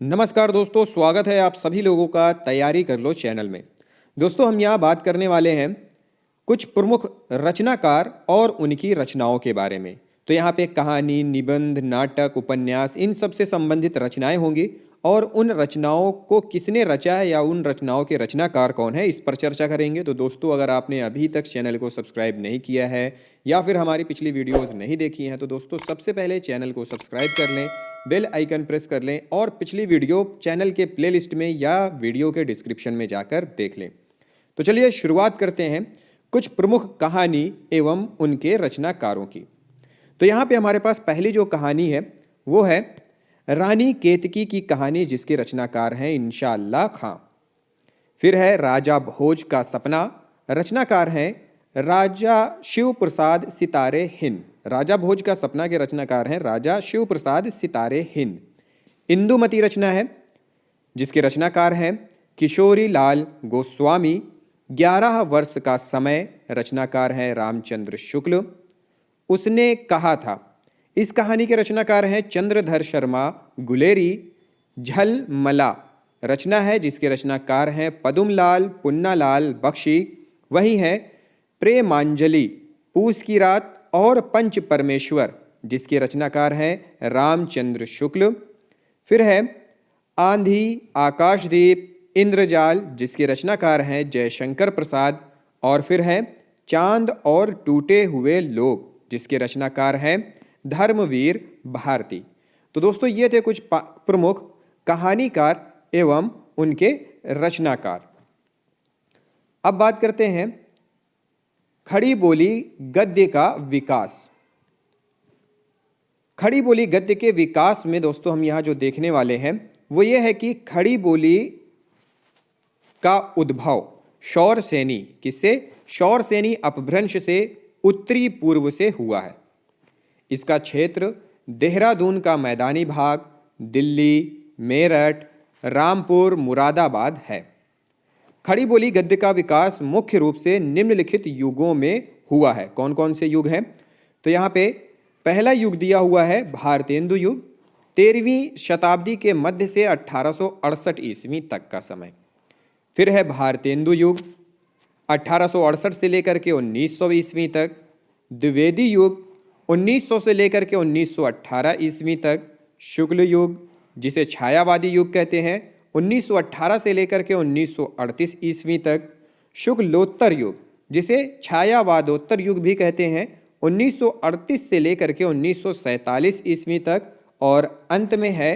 नमस्कार दोस्तों, स्वागत है आप सभी लोगों का तैयारी कर लो चैनल में। दोस्तों, हम यहाँ बात करने वाले हैं कुछ प्रमुख रचनाकार और उनकी रचनाओं के बारे में। तो यहाँ पे कहानी, निबंध, नाटक, उपन्यास इन सब से संबंधित रचनाएं होंगी और उन रचनाओं को किसने रचा है या उन रचनाओं के रचनाकार कौन है, इस पर चर्चा करेंगे। तो दोस्तों, अगर आपने अभी तक चैनल को सब्सक्राइब नहीं किया है या फिर हमारी पिछली वीडियोज़ नहीं देखी हैं तो दोस्तों सबसे पहले चैनल को सब्सक्राइब कर लें, बेल आइकन प्रेस कर लें और पिछली वीडियो चैनल के प्लेलिस्ट में या वीडियो के डिस्क्रिप्शन में जाकर देख लें। तो चलिए शुरुआत करते हैं कुछ प्रमुख कहानी एवं उनके रचनाकारों की। तो यहाँ पे हमारे पास पहली जो कहानी है वो है रानी केतकी की कहानी, जिसके रचनाकार हैं इंशाअल्लाह खां। फिर है राजा भोज का सपना, रचनाकार हैं राजा शिव प्रसाद सितारे हिंद। राजा भोज का सपना के रचनाकार हैं राजा शिव प्रसाद सितारे हिंद। इंदुमती रचना है जिसके रचनाकार हैं किशोरी लाल गोस्वामी। 11 वर्ष का समय, रचनाकार हैं रामचंद्र शुक्ल। उसने कहा था, इस कहानी के रचनाकार हैं चंद्रधर शर्मा गुलेरी। झलमला रचना है जिसके रचनाकार हैं पदुमलाल पुन्नालाल बख्शी। वही है प्रेमांजलि, पूस की रात और पंच परमेश्वर, जिसके रचनाकार हैं रामचंद्र शुक्ल। फिर है आंधी, आकाशदीप, इंद्रजाल, जिसके रचनाकार हैं जयशंकर प्रसाद। और फिर है चांद और टूटे हुए लोग, जिसके रचनाकार हैं धर्मवीर भारती। तो दोस्तों, ये थे कुछ प्रमुख कहानीकार एवं उनके रचनाकार। अब बात करते हैं खड़ी बोली गद्य का विकास। खड़ी बोली गद्य के विकास में दोस्तों हम यहाँ जो देखने वाले हैं वो ये है कि खड़ी बोली का उद्भव शौरसेनी, किससे? शौरसेनी अपभ्रंश से उत्तरी पूर्व से हुआ है। इसका क्षेत्र देहरादून का मैदानी भाग, दिल्ली, मेरठ, रामपुर, मुरादाबाद है। खड़ी बोली गद्य का विकास मुख्य रूप से निम्नलिखित युगों में हुआ है। कौन कौन से युग हैं? तो यहाँ पे पहला युग दिया हुआ है भारतेंदु युग, 13वीं शताब्दी के मध्य से 1868 ईस्वी तक का समय। फिर है भारतेंदु युग, 1868 से लेकर के 1900 ईस्वी तक। द्विवेदी युग, 1900 से लेकर के 1918 ईस्वी तक। शुक्ल युग, जिसे छायावादी युग कहते हैं, 1918 से लेकर के 1938 ईस्वी तक। शुक्लोत्तर युग, जिसे छायावादोत्तर युग भी कहते हैं, 1938 से लेकर के 1947 ईस्वी तक। और अंत में है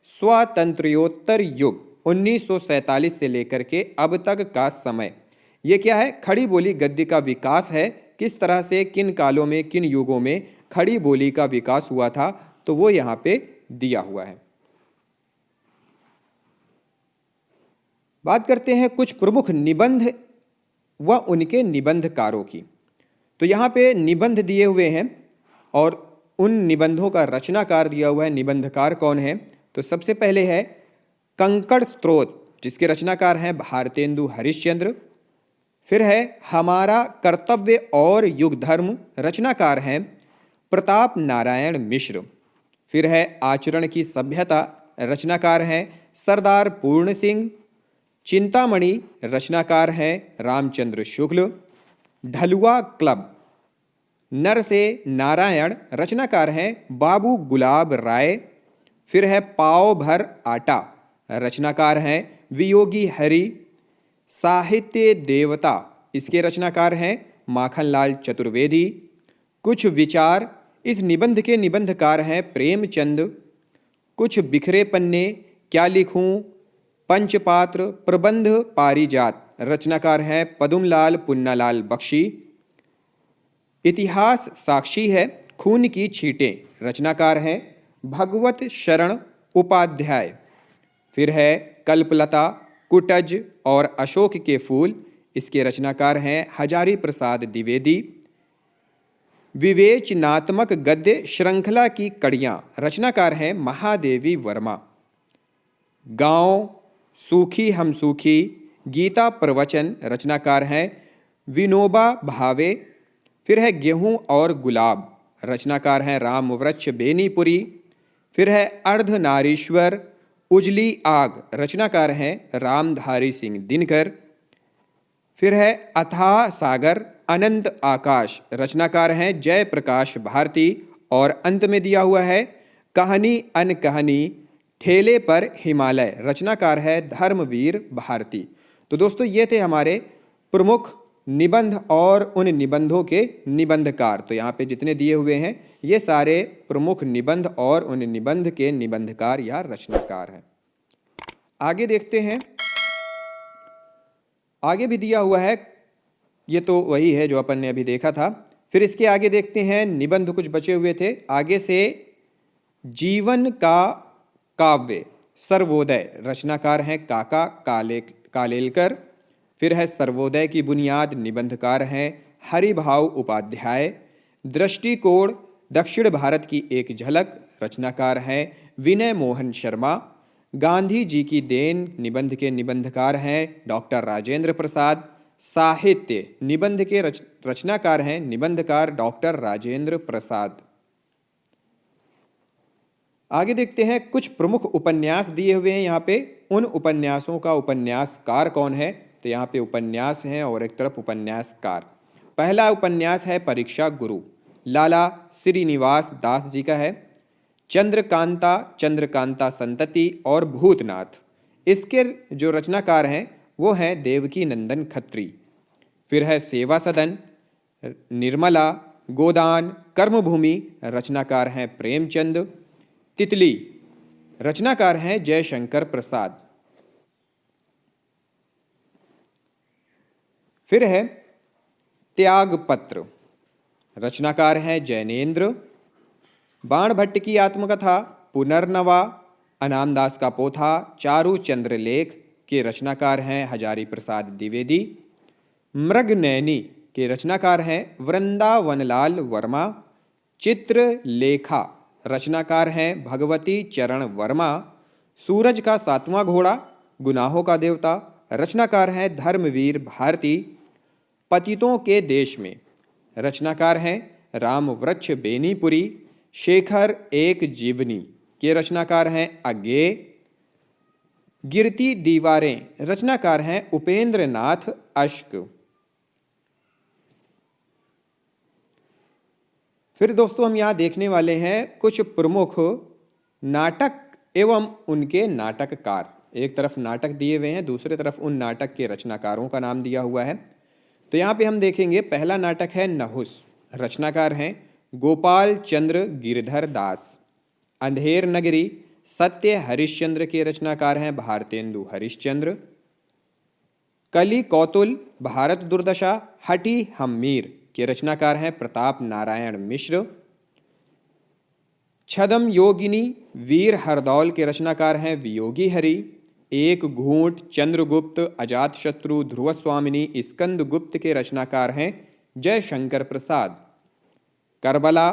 स्वातंत्र्योत्तर युग, 1947 से लेकर के अब तक का समय। ये क्या है? खड़ी बोली गद्य का विकास है। किस तरह से, किन कालों में, किन युगों में खड़ी बोली का विकास हुआ था, तो वो यहाँ पे दिया हुआ है। बात करते हैं कुछ प्रमुख निबंध व उनके निबंधकारों की। तो यहाँ पे निबंध दिए हुए हैं और उन निबंधों का रचनाकार दिया हुआ है। निबंधकार कौन है? तो सबसे पहले है कंकड़ स्त्रोत, जिसके रचनाकार हैं भारतेंदु हरिश्चंद्र। फिर है हमारा कर्तव्य और युग धर्म, रचनाकार हैं प्रताप नारायण मिश्र। फिर है आचरण की सभ्यता, रचनाकार हैं सरदार पूर्ण सिंह। चिंतामणि, रचनाकार हैं रामचंद्र शुक्ल। ढलुआ क्लब, नर से नारायण, रचनाकार हैं बाबू गुलाब राय। फिर है पाव भर आटा, रचनाकार हैं वियोगी हरि। साहित्य देवता, इसके रचनाकार हैं माखनलाल चतुर्वेदी। कुछ विचार, इस निबंध के निबंधकार हैं प्रेमचंद। कुछ बिखरे पन्ने, क्या लिखूं, पंचपात्र, प्रबंध पारिजात, रचनाकार हैं पदुमलाल पुन्नालाल बख्शी। इतिहास साक्षी है, खून की छींटें, रचनाकार हैं भगवत शरण उपाध्याय। फिर है कल्पलता, कुटज और अशोक के फूल, इसके रचनाकार हैं हजारी प्रसाद द्विवेदी। विवेचनात्मक गद्य श्रृंखला की कड़ियाँ, रचनाकार हैं महादेवी वर्मा। गांव, सूखी हम सूखी, गीता प्रवचन, रचनाकार हैं विनोबा भावे। फिर है गेहूं और गुलाब, रचनाकार हैं रामवृक्ष बेनीपुरी। फिर है अर्धनारीश्वर, उजली आग, रचनाकार हैं रामधारी सिंह दिनकर। फिर है अथाह सागर अनंत आकाश, रचनाकार हैं जयप्रकाश भारती। और अंत में दिया हुआ है कहानी अनकहानी ठेले पर हिमालय, रचनाकार है धर्मवीर भारती। तो दोस्तों ये थे हमारे प्रमुख निबंध और उन निबंधों के निबंधकार। तो यहाँ पे जितने दिए हुए हैं ये सारे प्रमुख निबंध और उन निबंध के निबंधकार या रचनाकार हैं। आगे देखते हैं, आगे भी दिया हुआ है, ये तो वही है जो अपन ने अभी देखा था। फिर इसके आगे देखते हैं, निबंध कुछ बचे हुए थे आगे से। जीवन का काव्य सर्वोदय, रचनाकार हैं काका कालेलकर। फिर है सर्वोदय की बुनियाद, निबंधकार हैं हरिभाव उपाध्याय। दृष्टिकोण दक्षिण भारत की एक झलक, रचनाकार हैं विनय मोहन शर्मा। गांधी जी की देन, निबंध के निबंधकार हैं डॉक्टर राजेंद्र प्रसाद। साहित्य निबंध के रचनाकार हैं निबंधकार डॉक्टर राजेंद्र प्रसाद। आगे देखते हैं, कुछ प्रमुख उपन्यास दिए हुए हैं यहाँ पे। उन उपन्यासों का उपन्यासकार कौन है, तो यहाँ पे उपन्यास हैं और एक तरफ उपन्यासकार। पहला उपन्यास है परीक्षा गुरु, लाला श्रीनिवास दास जी का है। चंद्रकांता, चंद्रकांता संतति और भूतनाथ, इसके जो रचनाकार हैं वो हैं देवकी नंदन खत्री। फिर है सेवा सदन, निर्मला, गोदान, कर्मभूमि, रचनाकार हैं प्रेमचंद। तितली, रचनाकार हैं जयशंकर प्रसाद। फिर है त्यागपत्र, रचनाकार हैं जैनेन्द्र। बाणभट्ट की आत्मकथा, पुनर्नवा, अनामदास का पोथा, चारु चंद्रलेख के रचनाकार हैं हजारी प्रसाद द्विवेदी। मृगनयनी के रचनाकार हैं वृंदावनलाल वर्मा। चित्रलेखा, रचनाकार हैं भगवती चरण वर्मा। सूरज का सातवां घोड़ा, गुनाहों का देवता, रचनाकार हैं धर्मवीर भारती। पतितों के देश में, रचनाकार हैं रामवृक्ष बेनीपुरी। शेखर एक जीवनी के रचनाकार हैं अज्ञे। गिरती दीवारें, रचनाकार हैं उपेंद्र नाथ अश्क। फिर दोस्तों हम यहाँ देखने वाले हैं कुछ प्रमुख नाटक एवं उनके नाटककार। एक तरफ नाटक दिए हुए हैं, दूसरी तरफ उन नाटक के रचनाकारों का नाम दिया हुआ है। तो यहाँ पे हम देखेंगे, पहला नाटक है नहुस, रचनाकार हैं गोपाल चंद्र गिरधर दास। अंधेर नगरी सत्य हरिश्चंद्र के रचनाकार हैं भारतेंदु हरिश्चंद्र। कली कौतुल भारत दुर्दशा हठी हम्मीर के रचनाकार हैं प्रताप नारायण मिश्र। छदम योगिनी वीर हरदौल के रचनाकार हैं वियोगी हरि। एक घूंट चंद्रगुप्त अजातशत्रु ध्रुव स्वामिनी स्कंद गुप्त के रचनाकार हैं जयशंकर प्रसाद। करबला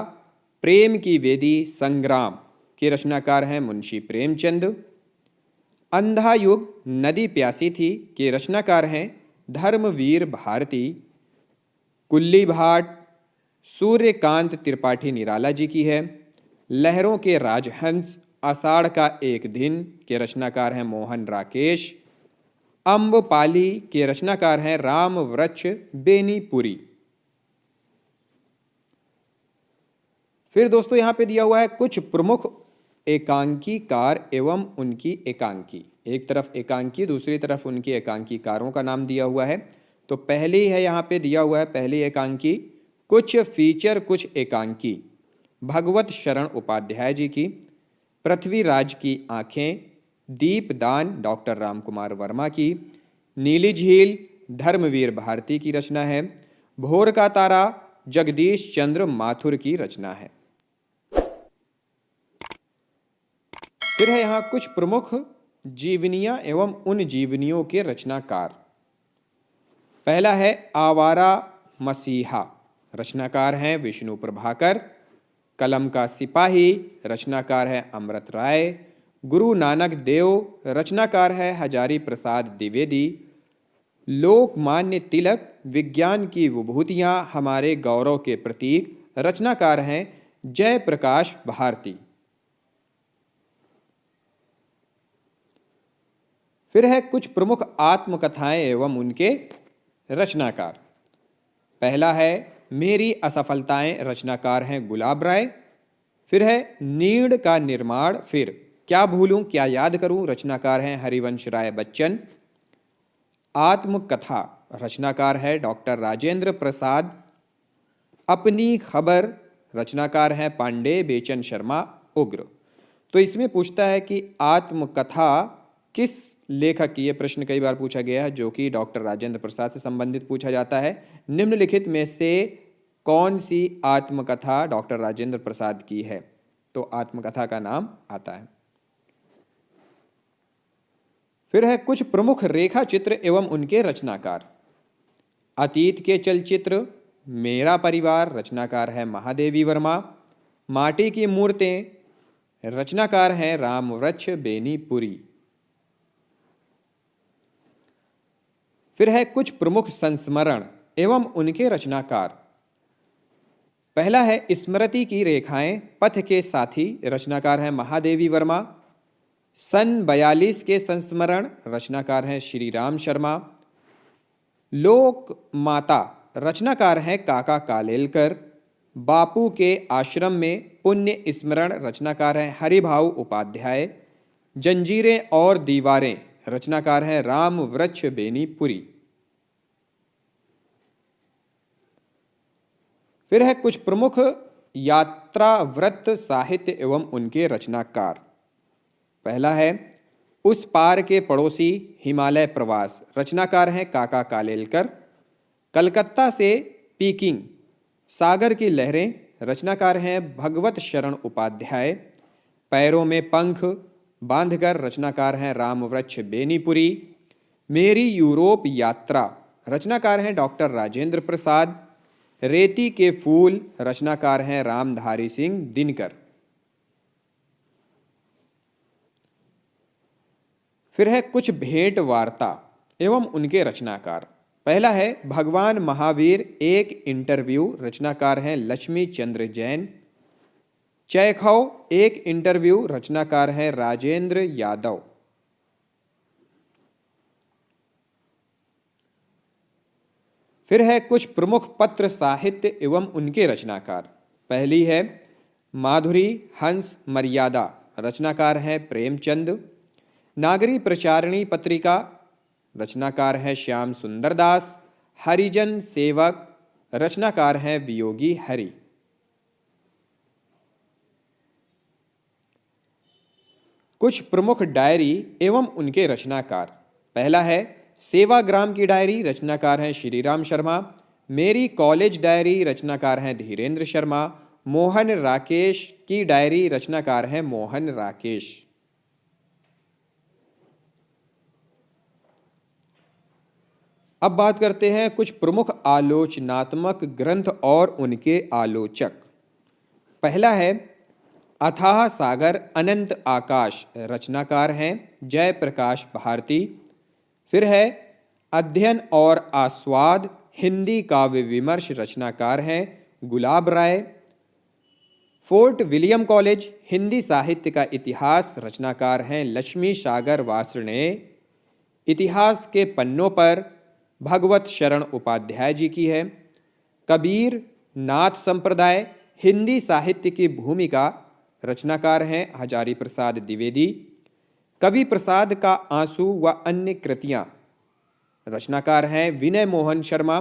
प्रेम की वेदी संग्राम के रचनाकार हैं मुंशी प्रेमचंद। अंधा युग नदी प्यासी थी के रचनाकार हैं धर्मवीर भारती। कुल्ली भाट सूर्यकांत त्रिपाठी निराला जी की है। लहरों के राजहंस आषाढ़ का एक दिन के रचनाकार हैं मोहन राकेश। अम्बपाली के रचनाकार हैं रामवृक्ष बेनीपुरी। फिर दोस्तों यहाँ पे दिया हुआ है कुछ प्रमुख एकांकीकार एवं उनकी एकांकी। एक तरफ एकांकी, दूसरी तरफ उनकी एकांकीकारों का नाम दिया हुआ है। तो पहली है यहाँ पे दिया हुआ है, पहली एकांकी कुछ फीचर कुछ एकांकी भगवत शरण उपाध्याय जी की। पृथ्वीराज की आंखें दीपदान डॉक्टर रामकुमार वर्मा की। नीली झील धर्मवीर भारती की रचना है। भोर का तारा जगदीश चंद्र माथुर की रचना है। फिर है यहाँ कुछ प्रमुख जीवनियां एवं उन जीवनियों के रचनाकार। पहला है आवारा मसीहा, रचनाकार हैं विष्णु प्रभाकर। कलम का सिपाही, रचनाकार है अमृत राय। गुरु नानक देव, रचनाकार है हजारी प्रसाद द्विवेदी। लोकमान्य तिलक, विज्ञान की विभूतियां हमारे गौरव के प्रतीक, रचनाकार हैं जयप्रकाश भारती। फिर है कुछ प्रमुख आत्मकथाएं एवं उनके रचनाकार। पहला है मेरी असफलताएं, रचनाकार हैं गुलाब राय। फिर है नीड़ का निर्माण, फिर क्या भूलूं क्या याद करूं, रचनाकार हैं हरिवंश राय बच्चन। आत्मकथा, रचनाकार है डॉक्टर राजेंद्र प्रसाद। अपनी खबर, रचनाकार हैं पांडे बेचन शर्मा उग्र। तो इसमें पूछता है कि आत्मकथा किस लेखक की, यह प्रश्न कई बार पूछा गया है, जो कि डॉक्टर राजेंद्र प्रसाद से संबंधित पूछा जाता है। निम्नलिखित में से कौन सी आत्मकथा डॉक्टर राजेंद्र प्रसाद की है? तो आत्मकथा का नाम आता है। फिर है कुछ प्रमुख रेखा चित्र एवं उनके रचनाकार। अतीत के चलचित्र, मेरा परिवार, रचनाकार है महादेवी वर्मा। माटी की मूर्तें, रचनाकार हैं रामवृक्ष बेनीपुरी। फिर है कुछ प्रमुख संस्मरण एवं उनके रचनाकार। पहला है स्मृति की रेखाएं, पथ के साथी, रचनाकार हैं महादेवी वर्मा। सन 42 के संस्मरण, रचनाकार हैं श्री राम शर्मा। लोक माता, रचनाकार हैं काका कालेलकर। बापू के आश्रम में पुण्य स्मरण, रचनाकार हैं हरिभाऊ उपाध्याय। जंजीरें और दीवारें, रचनाकार हैं रामवृक्ष बेनीपुरी। फिर है कुछ प्रमुख यात्रा व्रत साहित्य एवं उनके रचनाकार। पहला है उस पार के पड़ोसी, हिमालय प्रवास, रचनाकार हैं काका कालेलकर। कलकत्ता से पीकिंग, सागर की लहरें, रचनाकार हैं भगवत शरण उपाध्याय। पैरों में पंख बांधकर, रचनाकार हैं रामवृक्ष बेनीपुरी। मेरी यूरोप यात्रा, रचनाकार हैं डॉक्टर राजेंद्र प्रसाद। रेती के फूल, रचनाकार हैं रामधारी सिंह दिनकर। फिर है कुछ भेंट वार्ता एवं उनके रचनाकार। पहला है भगवान महावीर एक इंटरव्यू, रचनाकार हैं लक्ष्मी चंद्र जैन। चैखव एक इंटरव्यू, रचनाकार हैं राजेंद्र यादव। फिर है कुछ प्रमुख पत्र साहित्य एवं उनके रचनाकार। पहली है माधुरी हंस मर्यादा, रचनाकार हैं प्रेमचंद। नागरी प्रचारिणी पत्रिका, रचनाकार हैं श्याम सुंदर दास। हरिजन सेवक, रचनाकार हैं वियोगी हरि। कुछ प्रमुख डायरी एवं उनके रचनाकार। पहला है सेवाग्राम की डायरी, रचनाकार हैं श्रीराम शर्मा। मेरी कॉलेज डायरी, रचनाकार हैं धीरेन्द्र शर्मा। मोहन राकेश की डायरी, रचनाकार हैं मोहन राकेश। अब बात करते हैं कुछ प्रमुख आलोचनात्मक ग्रंथ और उनके आलोचक। पहला है अथाह सागर अनंत आकाश, रचनाकार हैं जयप्रकाश भारती। फिर है अध्ययन और आस्वाद हिंदी काव्य विमर्श, रचनाकार हैं गुलाब राय। फोर्ट विलियम कॉलेज हिंदी साहित्य का इतिहास, रचनाकार हैं लक्ष्मी सागर वार्ष्णेय। इतिहास के पन्नों पर भगवत शरण उपाध्याय जी की है। कबीर नाथ संप्रदाय हिंदी साहित्य की भूमिका, रचनाकार हैं हजारी प्रसाद द्विवेदी। कवि प्रसाद का आंसू व अन्य कृतियां, रचनाकार हैं विनय मोहन शर्मा।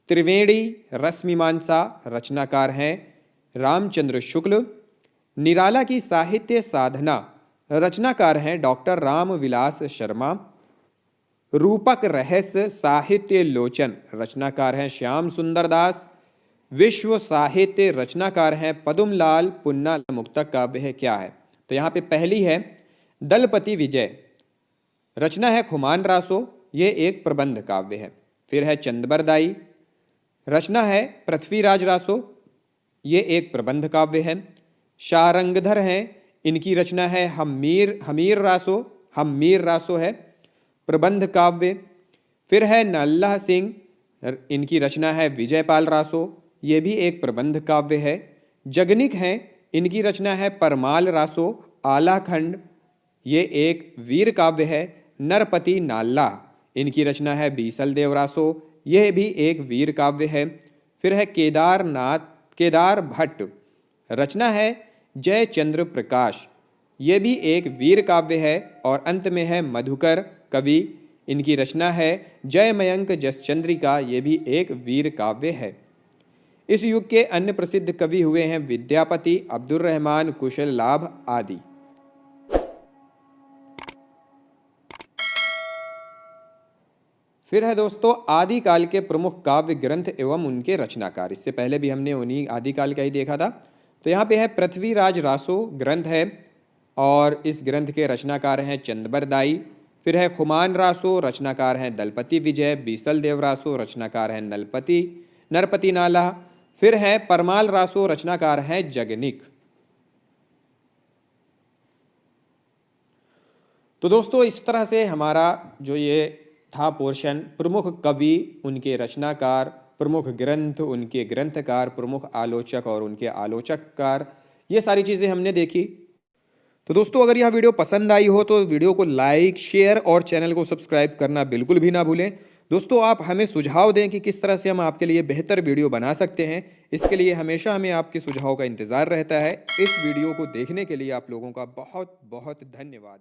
त्रिवेणी रसमीमांसा, रचनाकार हैं रामचंद्र शुक्ल। निराला की साहित्य साधना, रचनाकार हैं डॉक्टर रामविलास शर्मा। रूपक रहस्य साहित्य लोचन, रचनाकार हैं श्याम सुंदर दास। विश्व साहित्य, रचनाकार हैं पदुमलाल पुन्ना। मुक्तक काव्य है क्या है? तो यहाँ पे पहली है दलपति विजय, रचना है खुमान रासो, ये एक प्रबंध काव्य है। फिर है चंदबरदाई, रचना है पृथ्वीराज रासो, ये एक प्रबंध काव्य है। शारंगधर हैं, इनकी रचना है हमीर रासो है प्रबंध काव्य। फिर है नल्ला सिंह, इनकी रचना है विजयपाल रासो, ये भी एक प्रबंध काव्य है। जगनिक हैं, इनकी रचना है परमाल रासो आलाखंड, ये एक वीर काव्य है। नरपति नाल्ला, इनकी रचना है बीसल देवरासो, यह भी एक वीर काव्य है। फिर है केदार भट्ट, रचना है जयचंद्र प्रकाश, ये भी एक वीर काव्य है। और अंत में है मधुकर कवि, इनकी रचना है जयमयंक जसचंद्रिका, ये भी एक वीर काव्य है। इस युग के अन्य प्रसिद्ध कवि हुए हैं विद्यापति, अब्दुल रहमान, कुशल लाभ आदि। फिर है दोस्तों आदिकाल के प्रमुख काव्य ग्रंथ एवं उनके रचनाकार। इससे पहले भी हमने उन्हीं आदिकाल का ही देखा था। तो यहाँ पे है पृथ्वीराज रासो ग्रंथ है और इस ग्रंथ के रचनाकार हैं चंदबरदाई। फिर है खुमान रासो, रचनाकार हैं दलपति विजय। बीसल देव रासो, रचनाकार हैं नरपति नाला। फिर है परमाल रासो, रचनाकार हैं जगनिक। तो दोस्तों इस तरह से हमारा जो ये था पोर्शन, प्रमुख कवि, उनके रचनाकार, प्रमुख ग्रंथ, उनके ग्रंथकार, प्रमुख आलोचक और उनके आलोचककार, ये सारी चीज़ें हमने देखी। तो दोस्तों अगर यह वीडियो पसंद आई हो तो वीडियो को लाइक, शेयर और चैनल को सब्सक्राइब करना बिल्कुल भी ना भूलें। दोस्तों आप हमें सुझाव दें कि किस तरह से हम आपके लिए बेहतर वीडियो बना सकते हैं। इसके लिए हमेशा हमें आपके सुझाव का इंतज़ार रहता है। इस वीडियो को देखने के लिए आप लोगों का बहुत बहुत धन्यवाद।